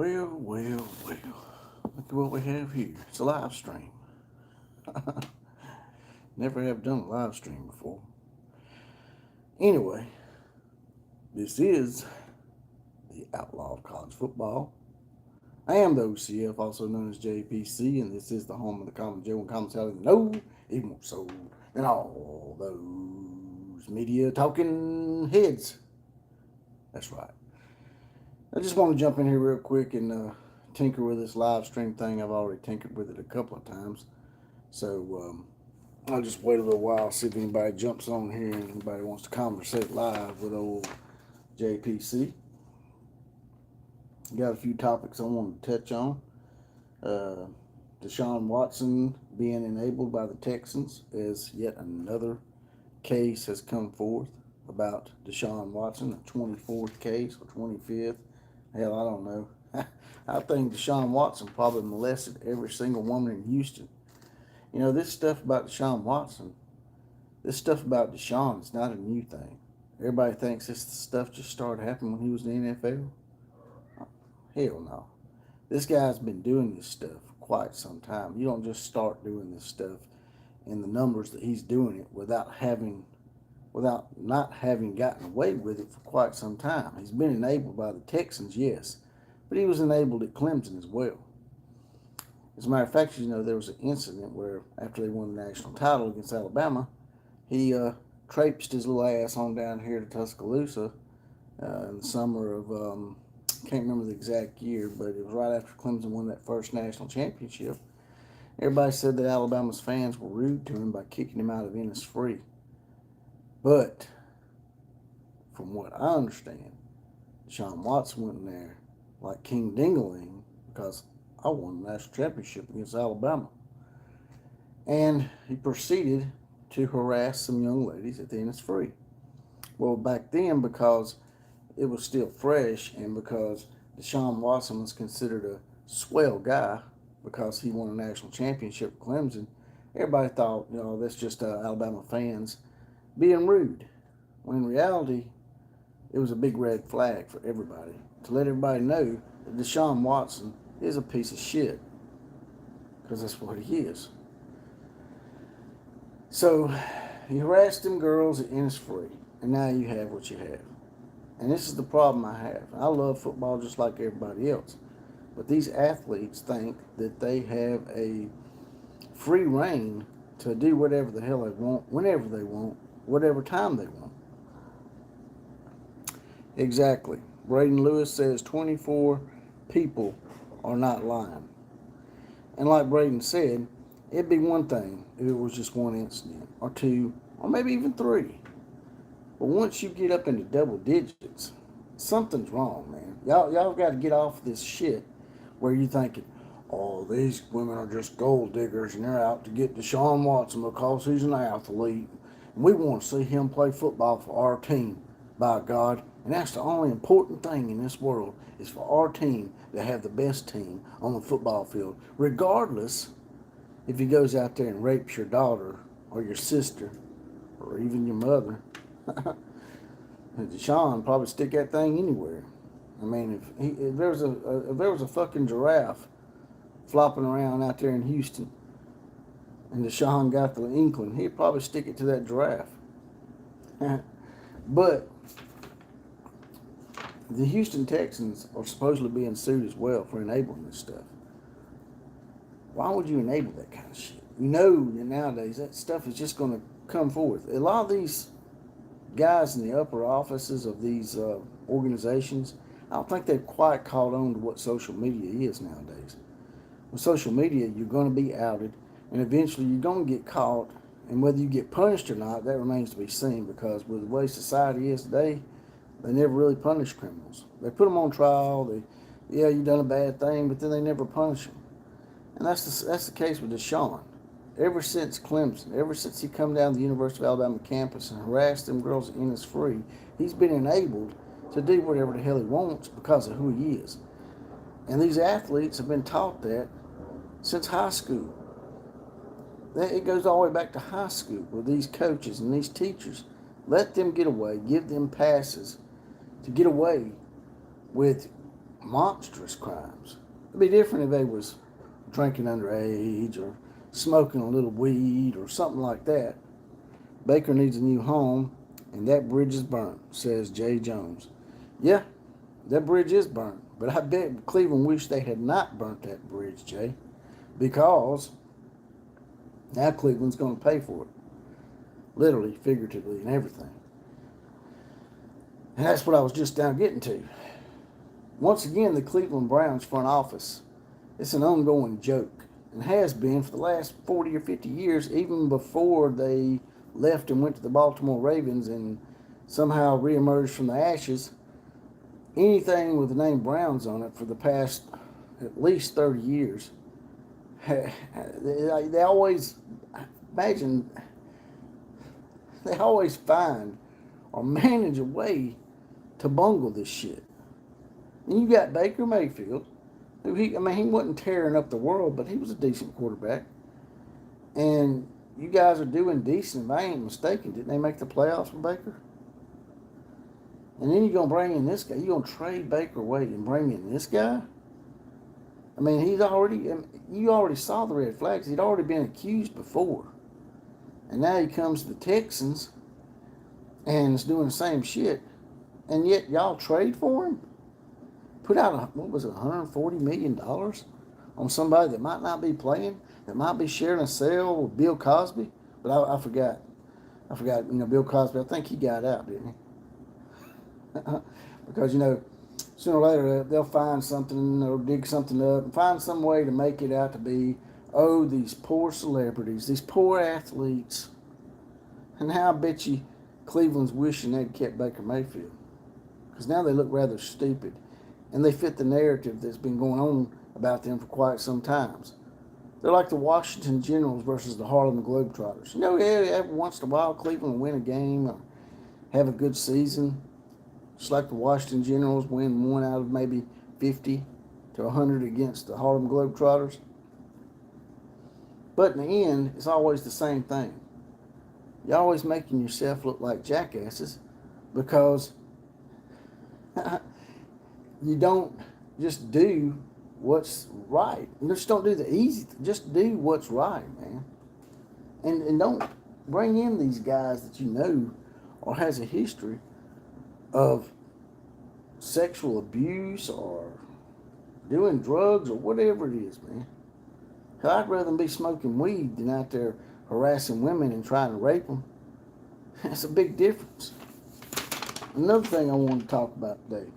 Well. Look at what we have here. It's a live stream. Never have done a live stream before. Anyway, this is the Outlaw of College Football. I am the OCF, also known as JPC, and this is the home of the common Joe and common salad. No, even more so than all those media talking heads. That's right. I just want to jump in here real quick and tinker with this live stream thing. I've already tinkered with it a couple of times. So I'll just wait a little while, see if anybody jumps on here and anybody wants to conversate live with old JPC. Got a few topics I want to touch on. DeShaun Watson being enabled by the Texans, as yet another case has come forth about DeShaun Watson, a 24th case or 25th. Hell, I don't know. I think DeShaun Watson probably molested every single woman in Houston. You know, this stuff about DeShaun Watson, this stuff about DeShaun is not a new thing. Everybody thinks this stuff just started happening when he was in the NFL. Hell no. This guy's been doing this stuff for quite some time. You don't just start doing this stuff in the numbers that he's doing it without not having gotten away with it for quite some time. He's been enabled by the Texans, yes, but he was enabled at Clemson as well. As a matter of fact, you know, there was an incident where after they won the national title against Alabama, he traipsed his little ass on down here to Tuscaloosa in the summer of, can't remember the exact year, but it was right after Clemson won that first national championship. Everybody said that Alabama's fans were rude to him by kicking him out of Innisfree. But from what I understand, DeShaun Watson went in there like King Dingaling because I won the national championship against Alabama. And he proceeded to harass some young ladies at the Innisfree. Well, back then, because it was still fresh and because DeShaun Watson was considered a swell guy because he won a national championship at Clemson, everybody thought, you know, that's just Alabama fans being rude. When in reality, it was a big red flag for everybody to let everybody know that DeShaun Watson is a piece of shit, because that's what he is. So he harassed them girls at Innisfree, and now you have what you have. And this is the problem I have. I love football just like everybody else, but these athletes think that they have a free reign to do whatever the hell they want, whenever they want, whatever time they want. Exactly. Braden Lewis says 24 people are not lying. And like Braden said, it'd be one thing if it was just one incident, or two, or maybe even three. But once you get up into double digits, something's wrong, man. Y'all got to get off this shit where you're thinking, oh, these women are just gold diggers and they're out to get DeShaun Watson because he's an athlete. And we want to see him play football for our team, by God. And that's the only important thing in this world is for our team to have the best team on the football field, regardless if he goes out there and rapes your daughter or your sister or even your mother. DeShaun probably stick that thing anywhere. I mean, if there was a fucking giraffe flopping around out there in Houston, and DeShaun got the inkling, he'd probably stick it to that giraffe. But the Houston Texans are supposedly being sued as well for enabling this stuff. Why would you enable that kind of shit? You know that nowadays that stuff is just going to come forth. A lot of these guys in the upper offices of these organizations, I don't think they've quite caught on to what social media is nowadays. With social media, you're going to be outed, and eventually you're going to get caught, and whether you get punished or not, that remains to be seen, because with the way society is today, they never really punish criminals. They put them on trial, you've done a bad thing, but then they never punish them. And that's the case with DeShaun. Ever since Clemson, ever since he come down to the University of Alabama campus and harassed them girls at Innisfree, he's been enabled to do whatever the hell he wants because of who he is. And these athletes have been taught that since high school. It goes all the way back to high school with these coaches and these teachers. Let them get away, give them passes to get away with monstrous crimes. It'd be different if they was drinking underage or smoking a little weed or something like that. Baker needs a new home, and that bridge is burnt, says Jay Jones. Yeah, that bridge is burnt, but I bet Cleveland wish they had not burnt that bridge, Jay, because now Cleveland's going to pay for it, literally, figuratively, and everything. And that's what I was just now getting to. Once again, the Cleveland Browns front office, it's an ongoing joke, and has been for the last 40 or 50 years, even before they left and went to the Baltimore Ravens and somehow reemerged from the ashes. Anything with the name Browns on it for the past at least 30 years, they always, imagine, they always find or manage a way to bungle this shit. And you got Baker Mayfield, who he wasn't tearing up the world, but he was a decent quarterback. And you guys are doing decent, if I ain't mistaken. Didn't they make the playoffs with Baker? And then you're going to bring in this guy. You're going to trade Baker away and bring in this guy? I mean, you already saw the red flags. He'd already been accused before. And now he comes to the Texans and is doing the same shit. And yet y'all trade for him? Put out, $140 million on somebody that might not be playing, that might be sharing a cell with Bill Cosby. But I forgot. Bill Cosby, I think he got out, didn't he? Because, sooner or later they'll find something or dig something up and find some way to make it out to be, oh, these poor celebrities, these poor athletes. And now I bet you Cleveland's wishing they'd kept Baker Mayfield. Because now they look rather stupid. And they fit the narrative that's been going on about them for quite some times. They're like the Washington Generals versus the Harlem Globetrotters. Every once in a while Cleveland will win a game or have a good season. Just like the Washington Generals win one out of maybe 50 to 100 against the Harlem Globetrotters. But in the end, it's always the same thing. You're always making yourself look like jackasses because you don't just do what's right. You just don't do the easy thing. Just do what's right, man. And don't bring in these guys that you know or has a history of sexual abuse or doing drugs or whatever it is, man. I'd rather them be smoking weed than out there harassing women and trying to rape them. That's a big difference. Another thing I want to talk about today.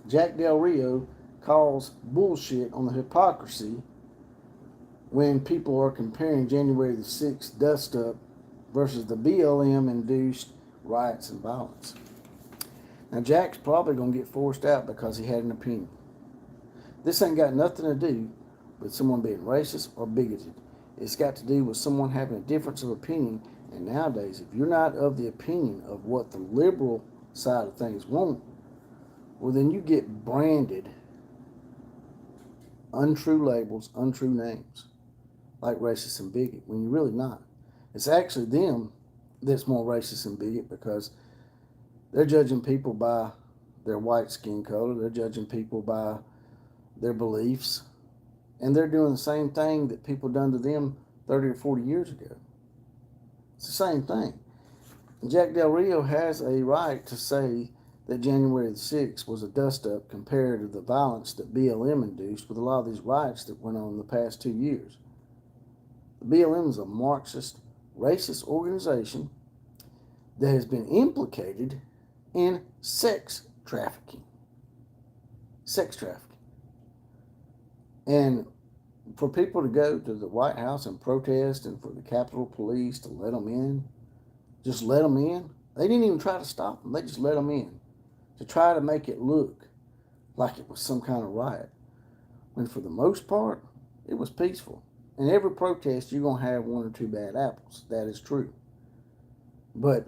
Jack Del Rio calls bullshit on the hypocrisy when people are comparing January the 6th dust-up versus the BLM-induced riots and violence. Now, Jack's probably going to get forced out because he had an opinion. This ain't got nothing to do with someone being racist or bigoted. It's got to do with someone having a difference of opinion. And nowadays, if you're not of the opinion of what the liberal side of things want, well, then you get branded untrue labels, untrue names, like racist and bigot, when you're really not. It's actually them that's more racist and bigot because they're judging people by their white skin color. They're judging people by their beliefs. And they're doing the same thing that people done to them 30 or 40 years ago. It's the same thing. And Jack Del Rio has a right to say that January the 6th was a dust-up compared to the violence that BLM induced with a lot of these riots that went on in the past 2 years. The BLM is a Marxist, racist organization that has been implicated in sex trafficking. Sex trafficking. And for people to go to the White House and protest and for the Capitol Police to let them in, just let them in. They didn't even try to stop them. They just let them in to try to make it look like it was some kind of riot. When for the most part, it was peaceful. In every protest, you're going to have one or two bad apples. That is true. But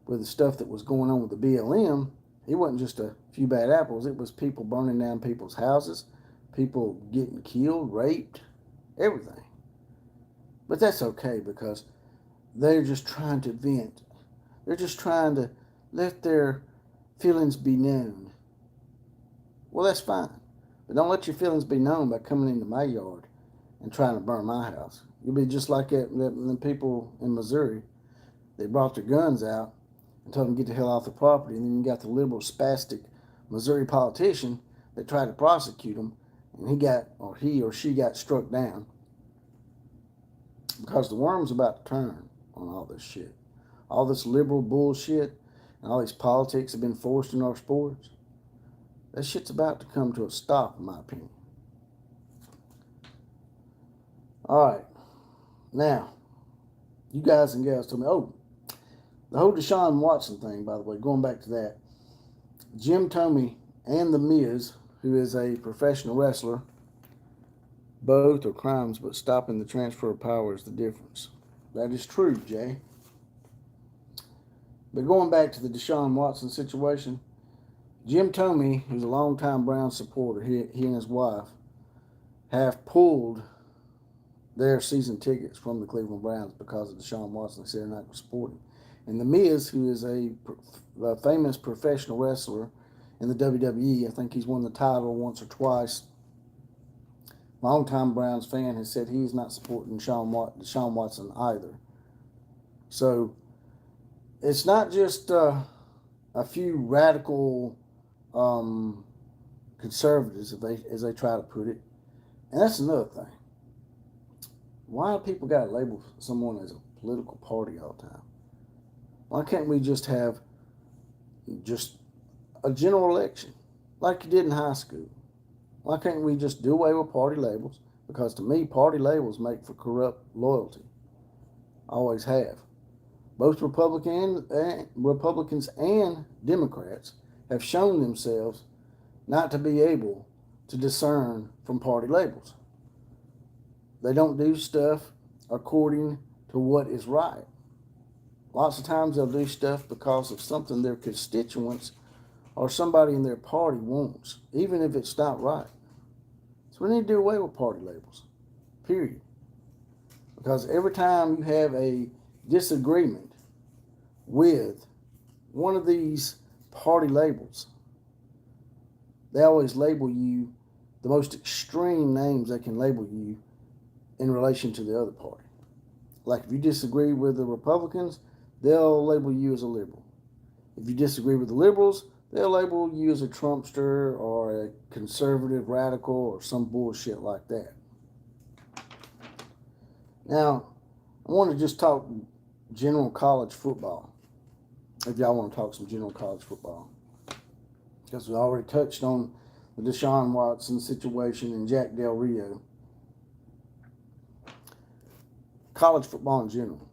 with the stuff that was going on with the BLM, it wasn't just a few bad apples. It was people burning down people's houses, people getting killed, raped, everything. But that's okay because they're just trying to vent. They're just trying to let their feelings be known. Well, that's fine. But don't let your feelings be known by coming into my yard and trying to burn my house. You'll be just like the people in Missouri. They brought their guns out and told them to get the hell off the property. And then you got the liberal spastic Missouri politician that tried to prosecute them, and he or she got struck down because the worm's about to turn on all this shit. All this liberal bullshit and all these politics have been forced in our sports. That shit's about to come to a stop, in my opinion. All right. Now, you guys and gals told me, the whole DeShaun Watson thing, by the way, going back to that, Jim Tomey and The Miz, who is a professional wrestler, both are crimes, but stopping the transfer of power is the difference. That is true, Jay. But going back to the DeShaun Watson situation, Jim Tomey, who's a longtime Brown supporter, he and his wife have pulled their season tickets from the Cleveland Browns because of DeShaun Watson. They said they're not going to support him. And The Miz, who is a famous professional wrestler in the WWE, I think he's won the title once or twice, longtime Browns fan, has said he's not supporting DeShaun Watson either. So it's not just a few radical conservatives, as they try to put it. And that's another thing. Why do people got to label someone as a political party all the time? Why can't we just have just a general election like you did in high school? Why can't we just do away with party labels? Because to me, party labels make for corrupt loyalty. Always have. Both Republicans and Democrats have shown themselves not to be able to discern from party labels. They don't do stuff according to what is right. Lots of times they'll do stuff because of something their constituents or somebody in their party wants, even if it's not right. So we need to do away with party labels, period. Because every time you have a disagreement with one of these party labels, they always label you the most extreme names they can label you in relation to the other party. Like if you disagree with the Republicans, they'll label you as a liberal. If you disagree with the liberals, they'll label you as a Trumpster or a conservative radical or some bullshit like that. Now, I want to just talk general college football, if y'all want to talk some general college football. Because we already touched on the DeShaun Watson situation and Jack Del Rio. College football in general.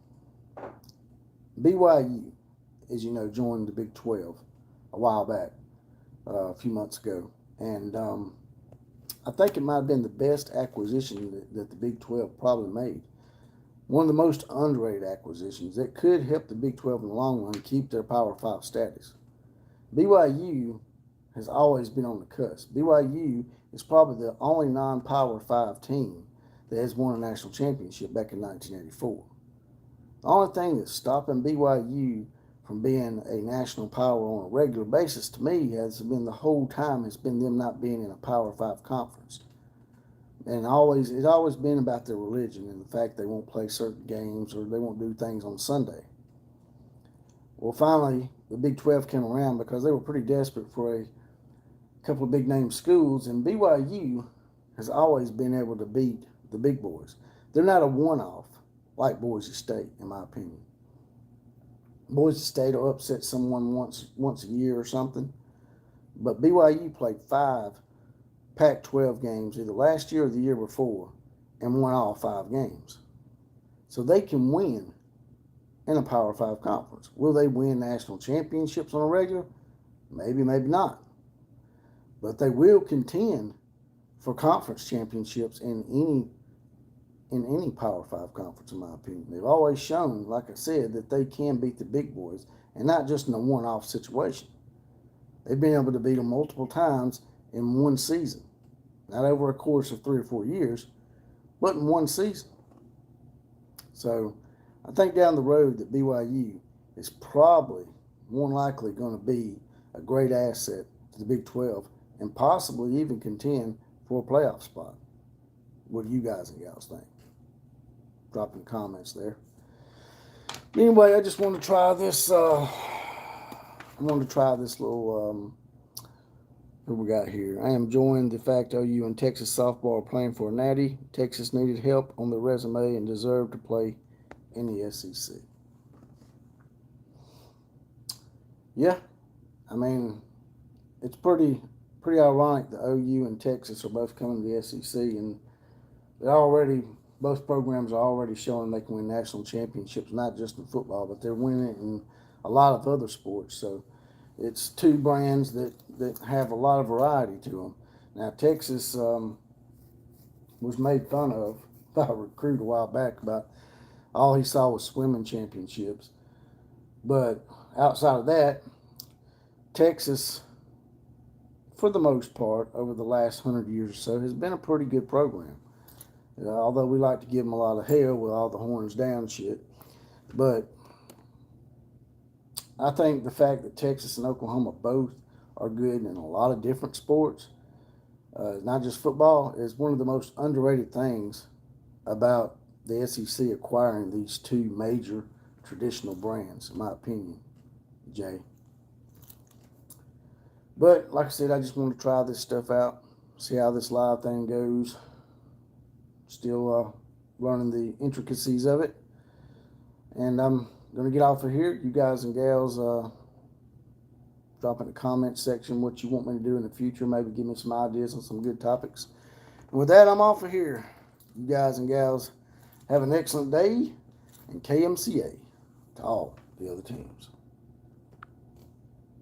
BYU, as you know, joined the Big 12 a while back, a few months ago. And I think it might have been the best acquisition that the Big 12 probably made. One of the most underrated acquisitions that could help the Big 12 in the long run keep their Power 5 status. BYU has always been on the cusp. BYU is probably the only non-Power 5 team that has won a national championship back in 1984. The only thing that's stopping BYU from being a national power on a regular basis, to me, has been the whole time has been them not being in a Power 5 conference. And it's always been about their religion and the fact they won't play certain games or they won't do things on Sunday. Well, finally, the Big 12 came around because they were pretty desperate for a couple of big-name schools, and BYU has always been able to beat the big boys. They're not a one-off like Boise State, in my opinion. Boise State will upset someone once a year or something, but BYU played 5 Pac-12 games either last year or the year before and won all 5 games. So they can win in a Power 5 conference. Will they win national championships on a regular? Maybe, maybe not. But they will contend for conference championships in any Power 5 conference, in my opinion. They've always shown, like I said, that they can beat the big boys, and not just in a one-off situation. They've been able to beat them multiple times in one season. Not over a course of 3 or 4 years, but in one season. So I think down the road that BYU is probably more than likely going to be a great asset to the Big 12 and possibly even contend for a playoff spot. What do you guys and gals think? Drop in the comments there. Anyway, I just want to try this. I wanted to try this little. What we got here? I am joined the fact OU and Texas softball are playing for a natty. Texas needed help on their resume and deserved to play in the SEC. Yeah, I mean, it's pretty ironic that OU and Texas are both coming to the SEC, and both programs are already showing they can win national championships, not just in football, but they're winning it in a lot of other sports. So it's two brands that have a lot of variety to them. Now, Texas was made fun of by a recruit a while back about all he saw was swimming championships. But outside of that, Texas, for the most part, over the last 100 years or so, has been a pretty good program. Although we like to give them a lot of hell with all the horns down shit. But I think the fact that Texas and Oklahoma both are good in a lot of different sports, not just football, is one of the most underrated things about the SEC acquiring these two major traditional brands, in my opinion, Jay. But like I said, I just want to try this stuff out, see how this live thing goes. Still learning the intricacies of it. And I'm going to get off of here. You guys and gals, drop in the comment section what you want me to do in the future. Maybe give me some ideas on some good topics. And with that, I'm off of here. You guys and gals have an excellent day. And KMCA to all the other teams.